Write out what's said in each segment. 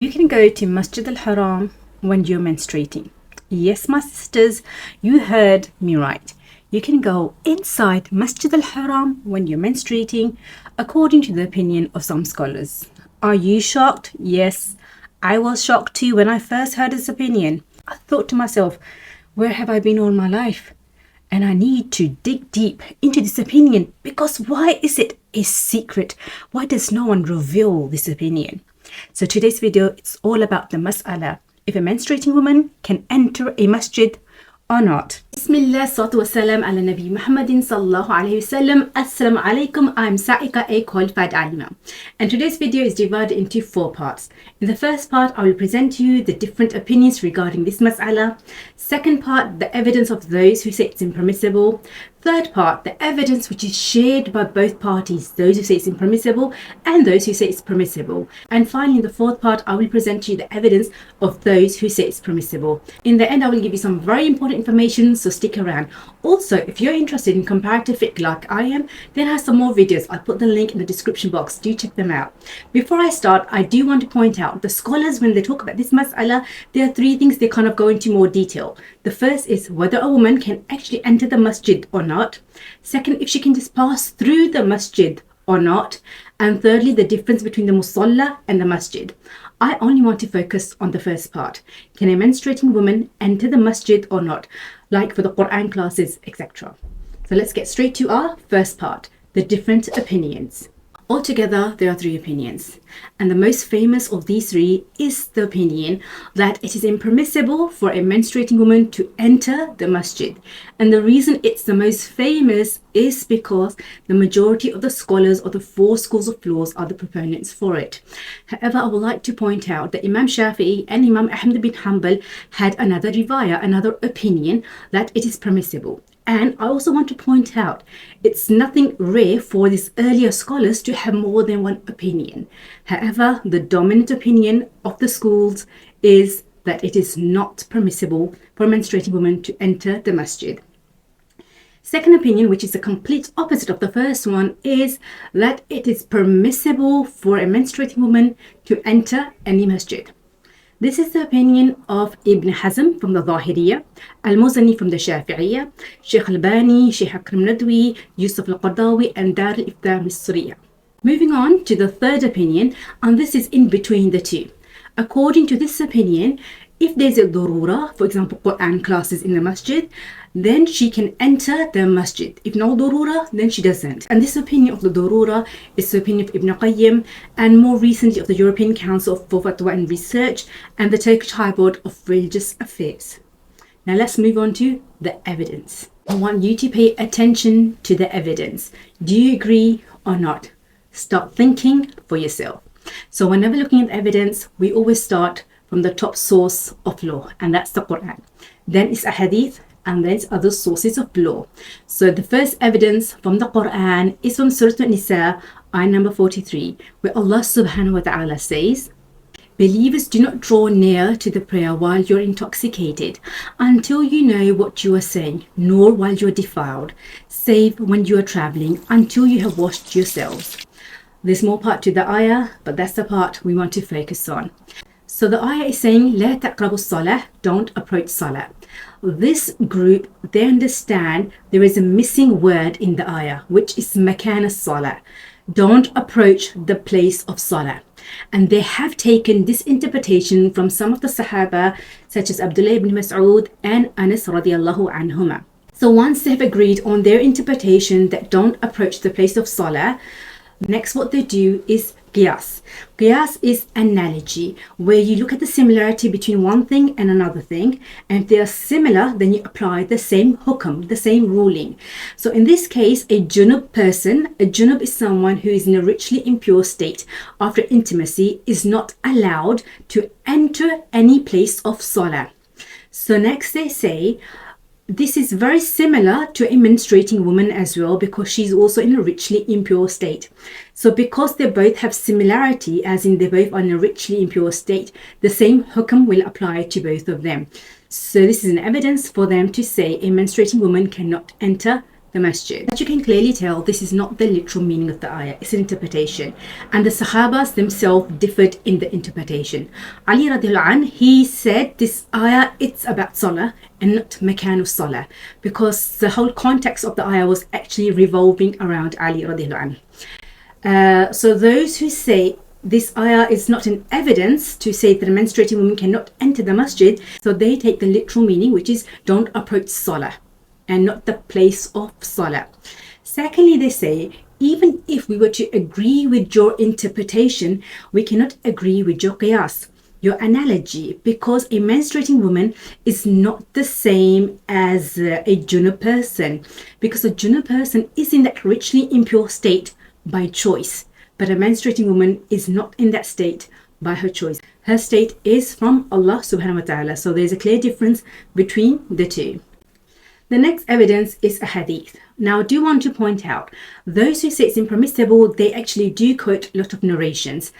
You can go to Masjid al-Haram when you're menstruating. Yes, my sisters, you heard me right. You can go inside Masjid al-Haram when you're menstruating, according to the opinion of some scholars. Are you shocked? Yes, I was shocked too when I first heard this opinion. I thought to myself, where have I been all my life? And I need to dig deep into this opinion, because why is it a secret? Why does no one reveal this opinion? So today's video, it's all about the mas'ala, if a menstruating woman can enter a masjid or not. Bismillah, salatu wassalam ala Nabi Muhammadin sallallahu alayhi wasallam. Assalamu alaikum, I'm Sa'ika, a qualified alima. And today's video is divided into 4 parts. In the first part, I will present to you the different opinions regarding this mas'ala. Second part, the evidence of those who say it's impermissible. Third part, the evidence which is shared by both parties, those who say it's impermissible and those who say it's permissible. And finally, in the fourth part, I will present to you the evidence of those who say it's permissible. In the end, I will give you some very important information, so stick around. Also, if you're interested in comparative fiqh like I am, then I have some more videos. I'll put the link in the description box. Do check them out. Before I start, I do want to point out the scholars, when they talk about this mas'ala, there are 3 things they kind of go into more detail. The first is whether a woman can actually enter the masjid or not. Second, if she can just pass through the masjid or not. And thirdly, the difference between the musalla and the masjid. I only want to focus on the first part. Can a menstruating woman enter the masjid or not? Like for the Quran classes, etc. So let's get straight to our first part, the different opinions. Altogether, there are 3 opinions. And the most famous of these 3 is the opinion that it is impermissible for a menstruating woman to enter the masjid. And the reason it's the most famous is because the majority of the scholars of the 4 schools of laws are the proponents for it. However, I would like to point out that Imam Shafi'i and Imam Ahmad bin Hanbal had another riwayah, another opinion that it is permissible. And I also want to point out, it's nothing rare for these earlier scholars to have more than one opinion. However, the dominant opinion of the schools is that it is not permissible for a menstruating woman to enter the masjid. Second opinion, which is the complete opposite of the first one, is that it is permissible for a menstruating woman to enter any masjid. This is the opinion of Ibn Hazam from the Zahiriyya, Al-Muzani from the Shafi'iyya, Sheikh Al-Bani, Sheikh Akram Nadwi, Yusuf Al-Qardawi, and Dar al-Ifta Misriya. Moving on to the third opinion, and this is in between the 2. According to this opinion, if there's a durura, for example, Quran classes in the masjid, then she can enter the masjid. If no durura, then she doesn't. And this opinion of the durura is the opinion of Ibn Qayyim, and more recently of the European Council for Fatwa and Research and the Turkish High Board of Religious Affairs. Now let's move on to the evidence. I want you to pay attention to the evidence. Do you agree or not? Start thinking for yourself. So whenever looking at evidence, we always start from the top source of law, and that's the Quran. Then it's a hadith, and then it's other sources of law. So the first evidence from the Quran is from Surah An-Nisa, ayah number 43, where Allah subhanahu wa ta'ala says, "Believers, do not draw near to the prayer while you're intoxicated, until you know what you are saying, nor while you are defiled, save when you are traveling, until you have washed yourselves." There's more part to the ayah, but that's the part we want to focus on. So the ayah is saying, "La taqrabu salah," don't approach salah. This group, they understand there is a missing word in the ayah, which is makan as-salah. Don't approach the place of salah. And they have taken this interpretation from some of the Sahaba, such as Abdullah ibn Mas'ud and Anas radiallahu anhuma. So once they've agreed on their interpretation that don't approach the place of salah, next what they do is qiyas. Qiyas is analogy, where you look at the similarity between one thing and another thing, and if they are similar, then you apply the same hukam, the same ruling. So in this case, a junub person, a junub is someone who is in a ritually impure state after intimacy, is not allowed to enter any place of salah. So next they say, this is very similar to a menstruating woman as well, because she's also in a ritually impure state. So because they both have similarity, as in they both are in a ritually impure state, the same hukam will apply to both of them. So this is an evidence for them to say a menstruating woman cannot enter the masjid. As you can clearly tell, this is not the literal meaning of the ayah, it's an interpretation. And the Sahabas themselves differed in the interpretation. Ali radiallahu anh, he said this ayah, it's about salah and not makanu salah, because the whole context of the ayah was actually revolving around Ali radiallahu anh. So those who say this ayah is not an evidence to say that a menstruating woman cannot enter the masjid, so they take the literal meaning, which is don't approach salah and not the place of salah. Secondly, they say even if we were to agree with your interpretation, we cannot agree with your qiyas, your analogy, because a menstruating woman is not the same as a junub person, because a junub person is in that richly impure state by choice, but a menstruating woman is not in that state by her choice. Her state is from Allah subhanahu wa ta'ala, so there's a clear difference between the two. The next evidence is a hadith. Now, I do want to point out, those who say it's impermissible, they actually do quote a lot of narrations,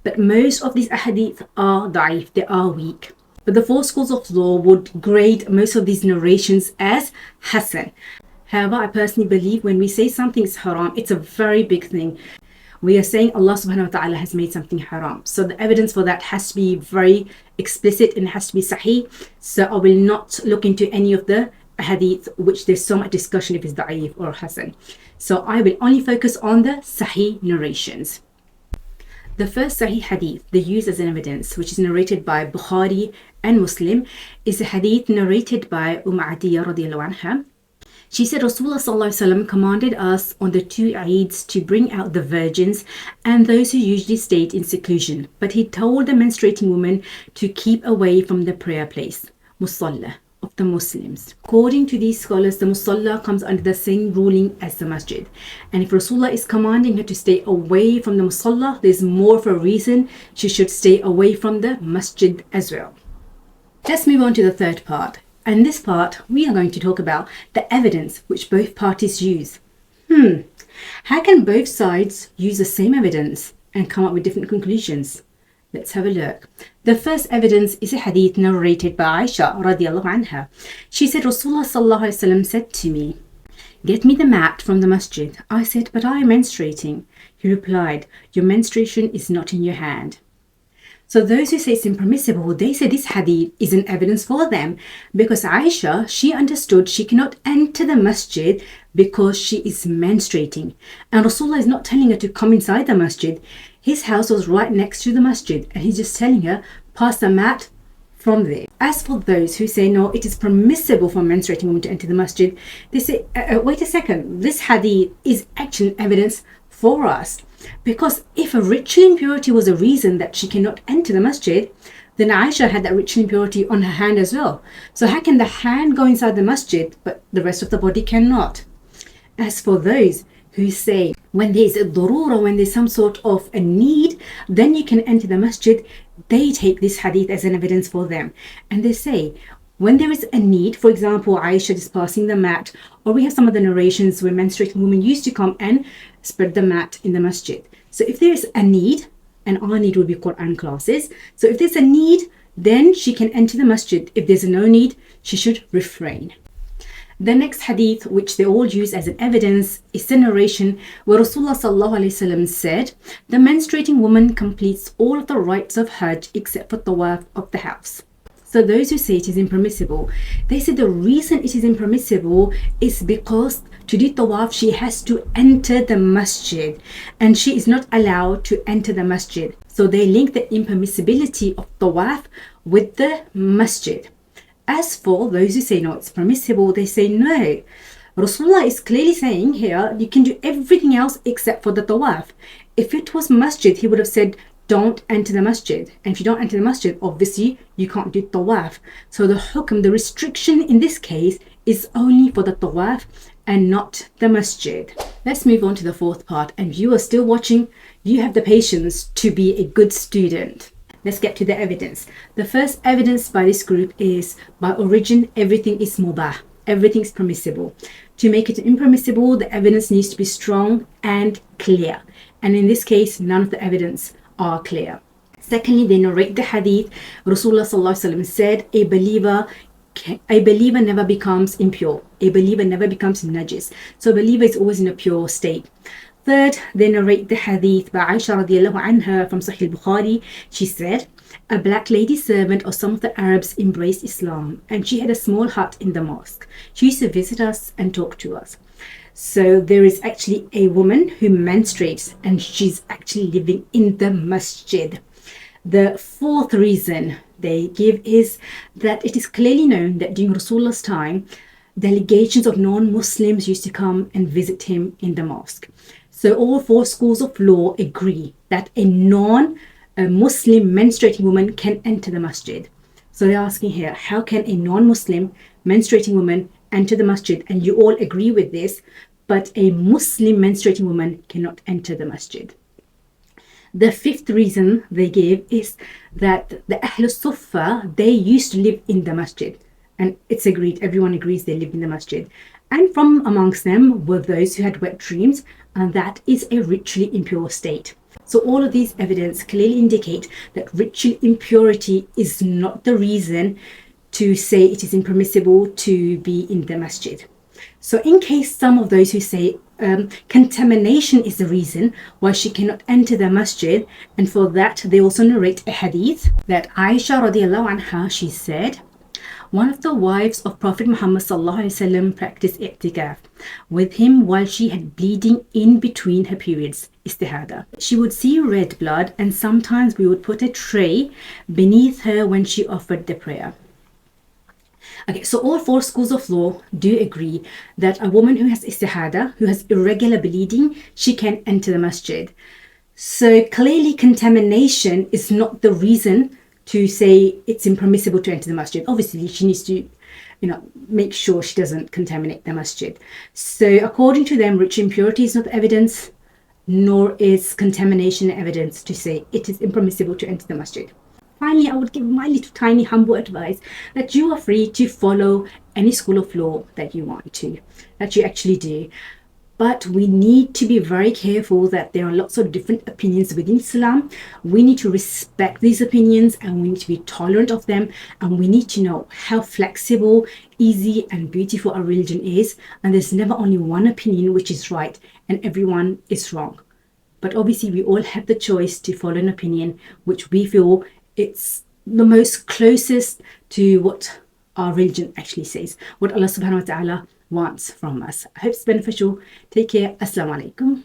but most of these hadith are da'if, they are weak. But the four schools of law would grade most of these narrations as Hasan. However, I personally believe when we say something is haram, it's a very big thing. We are saying Allah subhanahu wa ta'ala has made something haram. So the evidence for that has to be very explicit and has to be sahih. So I will not look into any of the hadith which there's so much discussion if it's da'if or hasan. So I will only focus on the sahih narrations. The first sahih hadith they use as an evidence, which is narrated by Bukhari and Muslim, is a hadith narrated by Atiyah radiallahu anha. She said Rasulullah sallallahu alaihi wasallam commanded us on the two Eids to bring out the virgins and those who usually stayed in seclusion, but he told the menstruating woman to keep away from the prayer place, musalla, of the Muslims. According to these scholars, the musalla comes under the same ruling as the masjid. And if Rasulullah is commanding her to stay away from the musalla, there's more of a reason she should stay away from the masjid as well. Let's move on to the third part. In this part, we are going to talk about the evidence which both parties use. How can both sides use the same evidence and come up with different conclusions? Let's have a look. The first evidence is a hadith narrated by Aisha radiallahu anha. She said Rasulullah sallallahu alaihi wasallam said to me, "Get me the mat from the masjid." I said, "But I am menstruating." He replied, "Your menstruation is not in your hand." So those who say it's impermissible, they say this hadith is an evidence for them, because Aisha, she understood she cannot enter the masjid because she is menstruating. And Rasulullah is not telling her to come inside the masjid. His house was right next to the masjid, and he's just telling her, pass the mat from there. As for those who say, no, it is permissible for a menstruating woman to enter the masjid, they say, wait a second, this hadith is actually evidence for us. Because if a ritual impurity was a reason that she cannot enter the masjid, then Aisha had that ritual impurity on her hand as well. So how can the hand go inside the masjid, but the rest of the body cannot? As for those who say, when there's a darura, when there's some sort of a need, then you can enter the masjid, they take this hadith as an evidence for them. And they say, when there is a need, for example, Aisha is passing the mat, or we have some of the narrations where menstruating women used to come and spread the mat in the masjid. So if there is a need, and our need would be Quran classes, so if there's a need, then she can enter the masjid. If there's no need, she should refrain. The next hadith, which they all use as an evidence, is the narration where Rasulullah sallallahu alaihi wasallam said, the menstruating woman completes all of the rites of hajj except for tawaf of the house. So those who say it is impermissible, they say the reason it is impermissible is because to do tawaf, she has to enter the masjid, and she is not allowed to enter the masjid. So they link the impermissibility of tawaf with the masjid. As for those who say no, it's permissible, they say no. Rasulullah is clearly saying here, you can do everything else except for the tawaf. If it was masjid, he would have said, don't enter the masjid. And if you don't enter the masjid, obviously you can't do tawaf. So the hukm, the restriction in this case is only for the tawaf and not the masjid. Let's move on to the fourth part. And if you are still watching, you have the patience to be a good student. Let's get to the evidence. The first evidence by this group is, by origin, everything is mubah. Everything is permissible. To make it impermissible, the evidence needs to be strong and clear. And in this case, none of the evidence are clear. Secondly, they narrate the hadith. Rasulullah sallallahu alaihi wasallam said, a believer a believer never becomes impure. A believer never becomes najis. So a believer is always in a pure state. Third, they narrate the hadith by Aisha radiallahu anha from Sahih Bukhari. She said, a black lady servant of some of the Arabs embraced Islam, and she had a small hut in the mosque. She used to visit us and talk to us. So there is actually a woman who menstruates, and she's actually living in the masjid. The fourth reason they give is that it is clearly known that during Rasulullah's time, delegations of non-Muslims used to come and visit him in the mosque. So all four schools of law agree that a non-Muslim menstruating woman can enter the masjid. So they're asking here, how can a non-Muslim menstruating woman enter the masjid? And you all agree with this, but a Muslim menstruating woman cannot enter the masjid. The fifth reason they give is that the Ahl Suffa, they used to live in the masjid. And it's agreed, everyone agrees they live in the masjid. And from amongst them were those who had wet dreams, and that is a ritually impure state. So all of these evidence clearly indicate that ritual impurity is not the reason to say it is impermissible to be in the masjid. So in case some of those who say contamination is the reason why she cannot enter the masjid, and for that they also narrate a hadith that Aisha radiallahu anha, she said, one of the wives of Prophet Muhammad sallallahu alaihi wasallam practiced i'tikaf with him while she had bleeding in between her periods, istihada. She would see red blood, and sometimes we would put a tray beneath her when she offered the prayer. Okay, so all four schools of law do agree that a woman who has istihada, who has irregular bleeding, she can enter the masjid. So clearly contamination is not the reason to say it's impermissible to enter the masjid. Obviously, she needs to, make sure she doesn't contaminate the masjid. So according to them, ritual impurity is not evidence, nor is contamination evidence to say it is impermissible to enter the masjid. Finally, I would give my little tiny humble advice that you are free to follow any school of law that you want to, that you actually do. But we need to be very careful that there are lots of different opinions within Islam. We need to respect these opinions, and we need to be tolerant of them, and we need to know how flexible, easy and beautiful our religion is. And there's never only one opinion which is right and everyone is wrong. But obviously we all have the choice to follow an opinion which we feel it's the most closest to what our religion actually says, what Allah subhanahu wa ta'ala wants from us. I hope it's beneficial. Take care. Assalamu alaikum.